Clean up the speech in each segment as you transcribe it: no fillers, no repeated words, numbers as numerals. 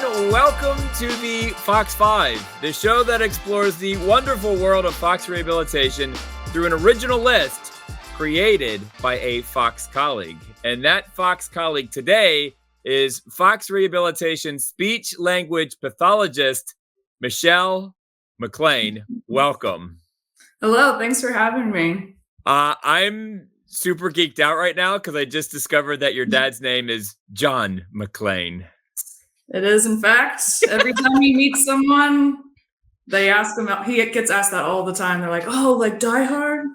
Welcome to the Fox 5, the show that explores the wonderful world of Fox rehabilitation through an original list created by a Fox colleague. And that Fox colleague today is Fox Rehabilitation speech-language pathologist, Michelle McLean. Welcome. Hello, thanks for having me. I'm super geeked out right now because I just discovered that your dad's name is John McLean. It is, in fact. Every time you meet someone, they ask him, he gets asked that all the time. They're like, oh, like Die Hard?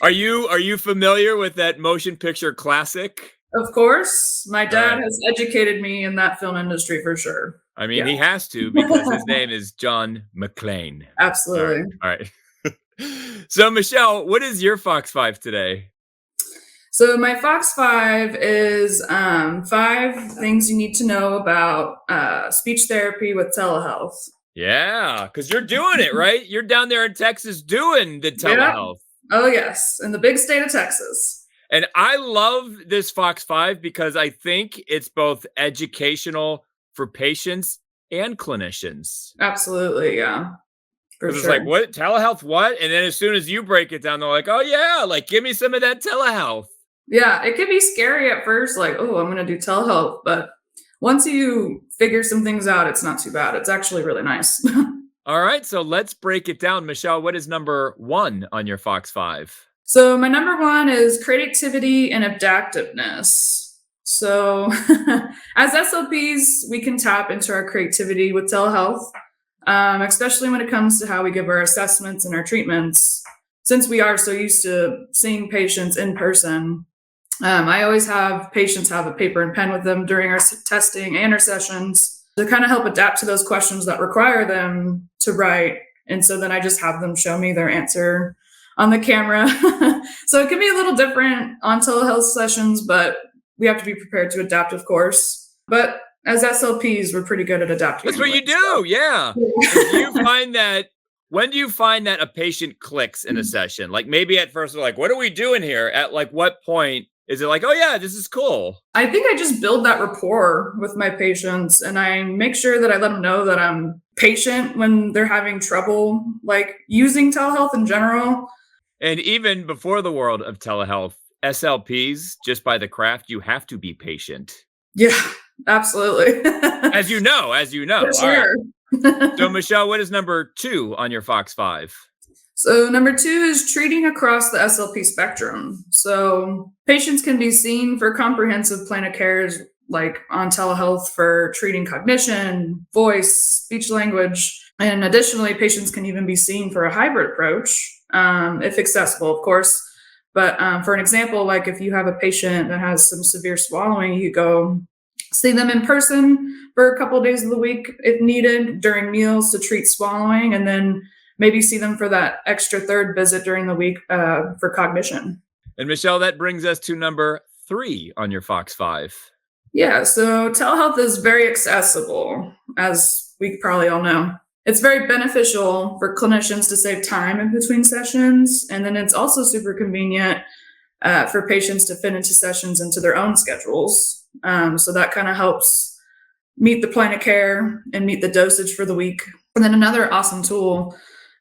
Are you familiar with that motion picture classic? Of course. My dad has educated me in that film industry for sure. I mean, He has to because his name is John McLean. Absolutely. All right. So, Michelle, what is your Fox 5 today? So my Fox 5 is 5 things you need to know about speech therapy with telehealth. Yeah, because you're doing it, right? You're down there in Texas doing the telehealth. Yeah. Oh, yes. In the big state of Texas. And I love this Fox 5 because I think it's both educational for patients and clinicians. Absolutely, yeah. Because it's like, what? Telehealth, what? And then as soon as you break it down, they're like, oh, yeah, like, give me some of that telehealth. Yeah, it could be scary at first, like, oh, I'm going to do telehealth. But once you figure some things out, it's not too bad. It's actually really nice. All right, so let's break it down. Michelle, what is number 1 on your Fox 5? So my number 1 is creativity and adaptiveness. So as SLPs, we can tap into our creativity with telehealth, especially when it comes to how we give our assessments and our treatments. Since we are so used to seeing patients in person, I always have patients have a paper and pen with them during our testing and our sessions to kind of help adapt to those questions that require them to write. And so then I just have them show me their answer on the camera. So it can be a little different on telehealth sessions, but we have to be prepared to adapt, of course. But as SLPs, we're pretty good at adapting. That's what you do, yeah. When do you find that a patient clicks in a session? Like maybe at first they're like, what are we doing here? At like what point is it like, oh yeah, this is cool? I think I just build that rapport with my patients and I make sure that I let them know that I'm patient when they're having trouble, like using telehealth in general. And even before the world of telehealth, SLPs, just by the craft, you have to be patient. Yeah, absolutely. As you know. For sure. Right. So Michelle, what is number 2 on your Fox 5? So number 2 is treating across the SLP spectrum. So patients can be seen for comprehensive plan of cares, like on telehealth for treating cognition, voice, speech language. And additionally, patients can even be seen for a hybrid approach, if accessible, of course. But for an example, like if you have a patient that has some severe swallowing, you go see them in person for a couple of days of the week if needed during meals to treat swallowing, and then maybe see them for that extra third visit during the week for cognition. And Michelle, that brings us to number 3 on your Fox 5. Yeah, so telehealth is very accessible, as we probably all know. It's very beneficial for clinicians to save time in between sessions, and then it's also super convenient for patients to fit into sessions into their own schedules. So that kind of helps meet the plan of care and meet the dosage for the week. And then another awesome tool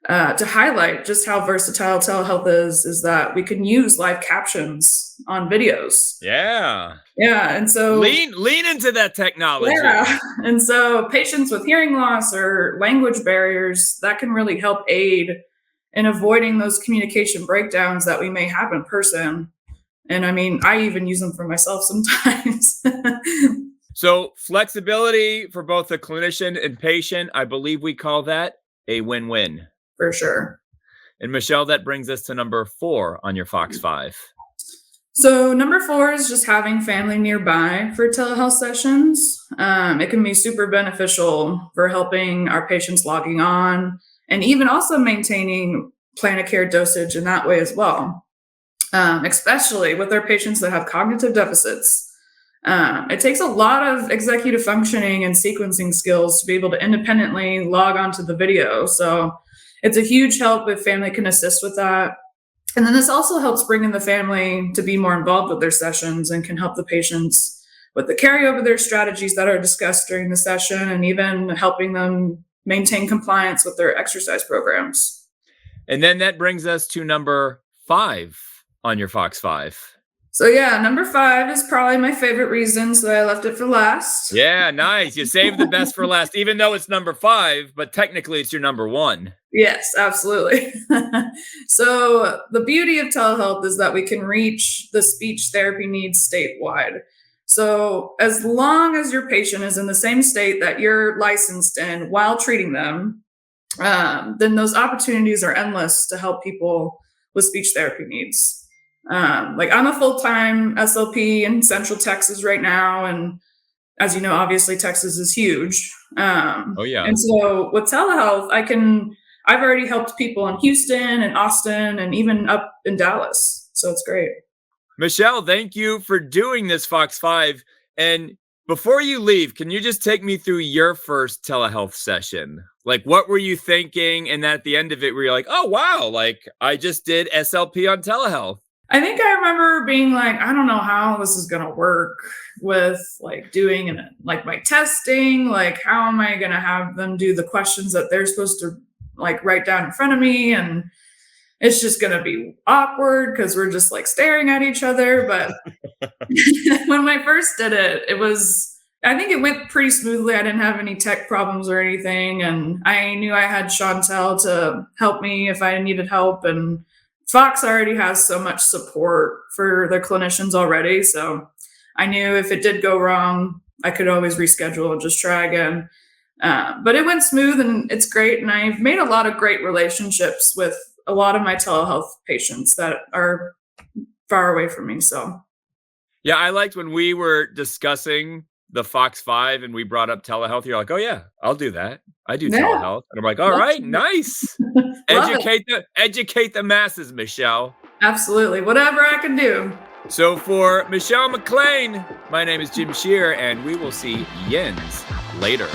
to highlight just how versatile telehealth is that we can use live captions on videos. Yeah. Yeah. And so lean into that technology. Yeah. And so patients with hearing loss or language barriers, that can really help aid in avoiding those communication breakdowns that we may have in person. And I mean, I even use them for myself sometimes. So flexibility for both the clinician and patient, I believe we call that a win-win. For sure. And Michelle, that brings us to number 4 on your Fox 5. So number 4 is just having family nearby for telehealth sessions. It can be super beneficial for helping our patients logging on and even also maintaining plan of care dosage in that way as well, especially with our patients that have cognitive deficits. It takes a lot of executive functioning and sequencing skills to be able to independently log onto the video. So it's a huge help if family can assist with that. And then this also helps bring in the family to be more involved with their sessions and can help the patients with the carryover their strategies that are discussed during the session, and even helping them maintain compliance with their exercise programs. And then that brings us to number 5 on your Fox 5. So yeah, number 5 is probably my favorite reason, so I left it for last. Yeah, nice. You saved the best for last, even though it's number 5, but technically it's your number 1. Yes, absolutely. So the beauty of telehealth is that we can reach the speech therapy needs statewide. So as long as your patient is in the same state that you're licensed in while treating them, then those opportunities are endless to help people with speech therapy needs. Like I'm a full-time SLP in Central Texas right now, and as you know, obviously Texas is huge. Oh yeah. And so with telehealth, I've already helped people in Houston and Austin and even up in Dallas. So it's great. Michelle, thank you for doing this Fox 5. And before you leave, can you just take me through your first telehealth session? Like, what were you thinking? And at the end of it, were you like, oh, wow, like I just did SLP on telehealth? I think I remember being like, I don't know how this is going to work with like doing like my testing. Like, how am I going to have them do the questions that they're supposed to like write down in front of me? And it's just going to be awkward because we're just like staring at each other. But when I first did it, I think it went pretty smoothly. I didn't have any tech problems or anything. And I knew I had Chantel to help me if I needed help. And Fox already has so much support for their clinicians already. So I knew if it did go wrong, I could always reschedule and just try again. But it went smooth and it's great. And I've made a lot of great relationships with a lot of my telehealth patients that are far away from me. So, yeah, I liked when we were discussing the Fox 5 and we brought up telehealth. You're like, oh, yeah, I'll do that. I do telehealth. And I'm like, all right, nice. Educate the masses, Michelle. Absolutely. Whatever I can do. So for Michelle McLean, my name is Jim Shear, and we will see Jens later.